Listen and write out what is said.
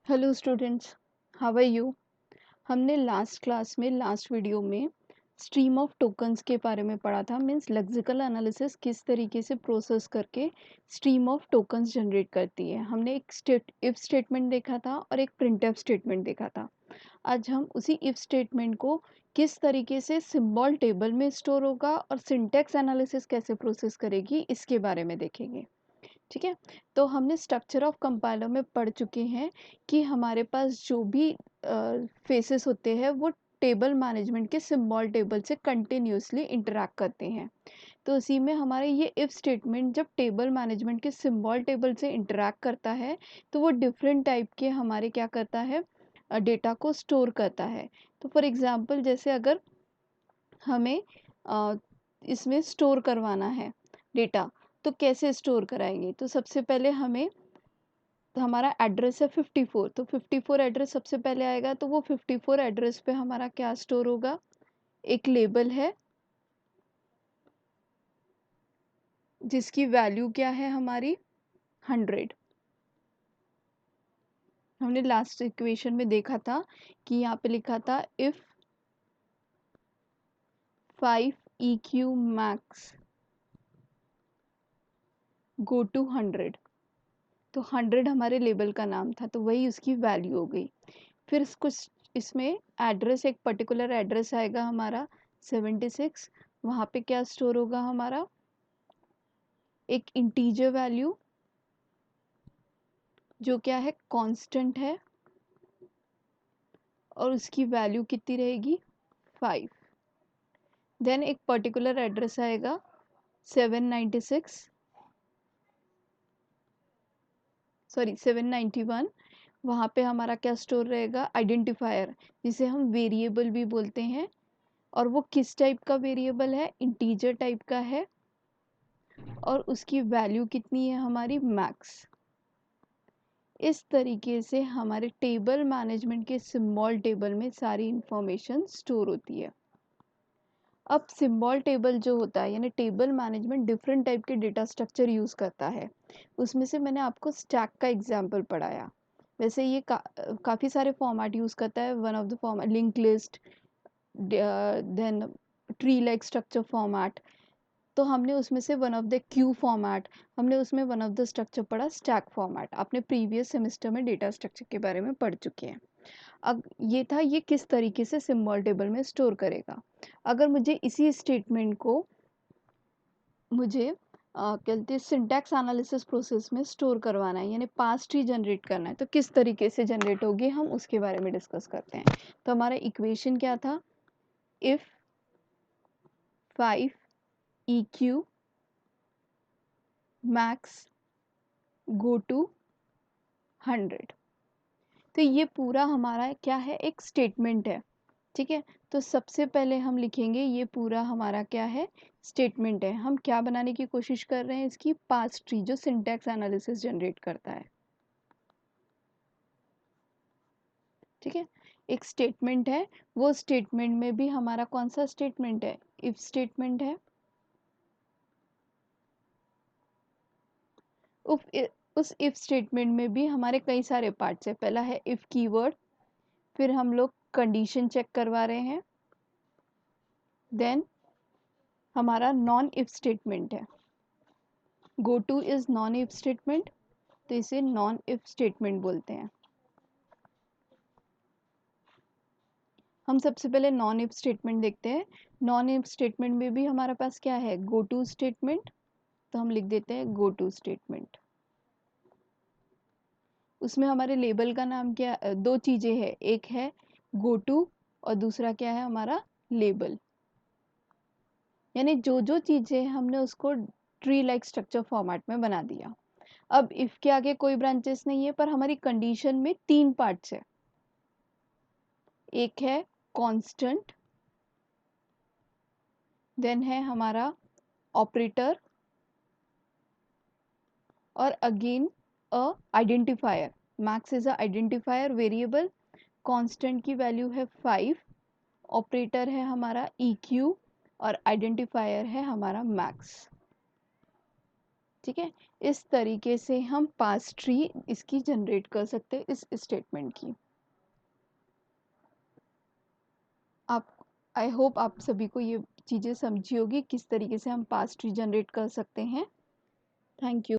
Hello students, how are you. हमने last class में last video में स्ट्रीम ऑफ टोकन्स के बारे में पढ़ा था। मीन्स लेक्सिकल एनालिसिस किस तरीके से प्रोसेस करके स्ट्रीम ऑफ टोकन्स जनरेट करती है। हमने एक इफ स्टेटमेंट देखा था और एक प्रिंटफ स्टेटमेंट देखा था। आज हम उसी इफ स्टेटमेंट को किस तरीके से सिंबल टेबल में स्टोर होगा और सिंटैक्स एनालिसिस कैसे प्रोसेस करेगी इसके बारे में देखेंगे। ठीक है, तो हमने स्ट्रक्चर ऑफ कंपाइलर में पढ़ चुके हैं कि हमारे पास जो भी फेसेस होते हैं वो टेबल मैनेजमेंट के सिंबल टेबल से कंटिन्यूसली इंटरैक्ट करते हैं। तो उसी में हमारे ये इफ स्टेटमेंट जब टेबल मैनेजमेंट के सिंबल टेबल से इंटरैक्ट करता है तो वो डिफरेंट टाइप के हमारे क्या करता है, डेटा को स्टोर करता है। तो फॉर एग्जांपल जैसे अगर हमें अ, इसमें स्टोर करवाना है डेटा, तो कैसे स्टोर कराएंगे। तो सबसे पहले हमें हमारा एड्रेस है 54, तो 54 एड्रेस सबसे पहले आएगा। तो वो 54 एड्रेस पे हमारा क्या स्टोर होगा, एक लेबल है जिसकी वैल्यू क्या है हमारी 100। हमने लास्ट इक्वेशन में देखा था कि यहाँ पे लिखा था if 5 EQ max go to 100, तो 100 हमारे लेबल का नाम था, तो वही उसकी वैल्यू हो गई। फिर कुछ इसमें एड्रेस, एक पर्टिकुलर एड्रेस आएगा हमारा 76, वहाँ पे क्या स्टोर होगा हमारा एक इंटीजर वैल्यू जो क्या है कांस्टेंट है और उसकी वैल्यू कितनी रहेगी 5। देन एक पर्टिकुलर एड्रेस आएगा 791, वहाँ पे हमारा क्या स्टोर रहेगा आइडेंटिफायर, जिसे हम वेरिएबल भी बोलते हैं। और वो किस टाइप का वेरिएबल है, इंटीजर टाइप का है और उसकी वैल्यू कितनी है हमारी मैक्स। इस तरीके से हमारे टेबल मैनेजमेंट के सिंबल टेबल में सारी इंफॉर्मेशन स्टोर होती है। अब सिंबल टेबल जो होता है यानी टेबल मैनेजमेंट डिफरेंट टाइप के डेटा स्ट्रक्चर यूज़ करता है। उसमें से मैंने आपको स्टैक का एग्जांपल पढ़ाया। वैसे ये काफ़ी सारे फॉर्मेट यूज़ करता है। One of the format link list, then tree like structure format. तो हमने उसमें से one of the queue format, हमने उसमें वन ऑफ द स्ट्रक्चर पढ़ा स्टैक फॉर्मेट। आपने प्रीवियस सेमेस्टर में डेटा स्ट्रक्चर के बारे में पढ़ चुके हैं। अब ये था ये किस तरीके से सिंबल टेबल में स्टोर करेगा। अगर मुझे इसी स्टेटमेंट को मुझे कहते हैं सिंटैक्स एनालिसिस प्रोसेस में स्टोर करवाना है यानी पास ट्री जनरेट करना है, तो किस तरीके से जनरेट होगी हम उसके बारे में डिस्कस करते हैं। तो हमारा इक्वेशन क्या था, if 5 EQ max go to 100। तो ये पूरा हमारा क्या है, एक स्टेटमेंट है। ठीक है, तो सबसे पहले हम लिखेंगे ये पूरा हमारा क्या है, स्टेटमेंट है। हम क्या बनाने की कोशिश कर रहे हैं, इसकी पास ट्री जो सिंटैक्स एनालिसिस जनरेट करता है। ठीक है, एक स्टेटमेंट है, वो स्टेटमेंट में भी हमारा कौन सा स्टेटमेंट है, इफ स्टेटमेंट है। उफ उस इफ स्टेटमेंट में भी हमारे कई सारे पार्ट्स है। पहला है इफ कीवर्ड, फिर हम लोग कंडीशन चेक करवा रहे हैं, देन हमारा नॉन इफ स्टेटमेंट है। Go two is non if statement, तो इसे नॉन इफ स्टेटमेंट बोलते हैं। हम सबसे पहले नॉन इफ स्टेटमेंट देखते हैं। नॉन इफ स्टेटमेंट में भी हमारे पास क्या है, गो टू स्टेटमेंट, तो हम लिख देते हैं गो टू स्टेटमेंट। उसमें हमारे लेबल का नाम क्या, दो चीजें हैं, एक है गो टू और दूसरा क्या है हमारा लेबल। यानी जो जो चीजें हमने उसको ट्री लाइक स्ट्रक्चर फॉर्मेट में बना दिया। अब इफ के आगे कोई ब्रांचेस नहीं है, पर हमारी कंडीशन में तीन पार्ट्स है। एक है कांस्टेंट, देन है हमारा ऑपरेटर और again a identifier. Max is a identifier variable, constant की वैल्यू है 5, ऑपरेटर है हमारा EQ और आइडेंटिफायर है हमारा मैक्स। ठीक है। इस तरीके से हम पास ट्री इसकी जनरेट कर सकते हैं इस स्टेटमेंट की। आप आई होप आप सभी को ये चीज़ें समझी होगी किस तरीके से हम पास ट्री जनरेट कर सकते हैं। Thank you.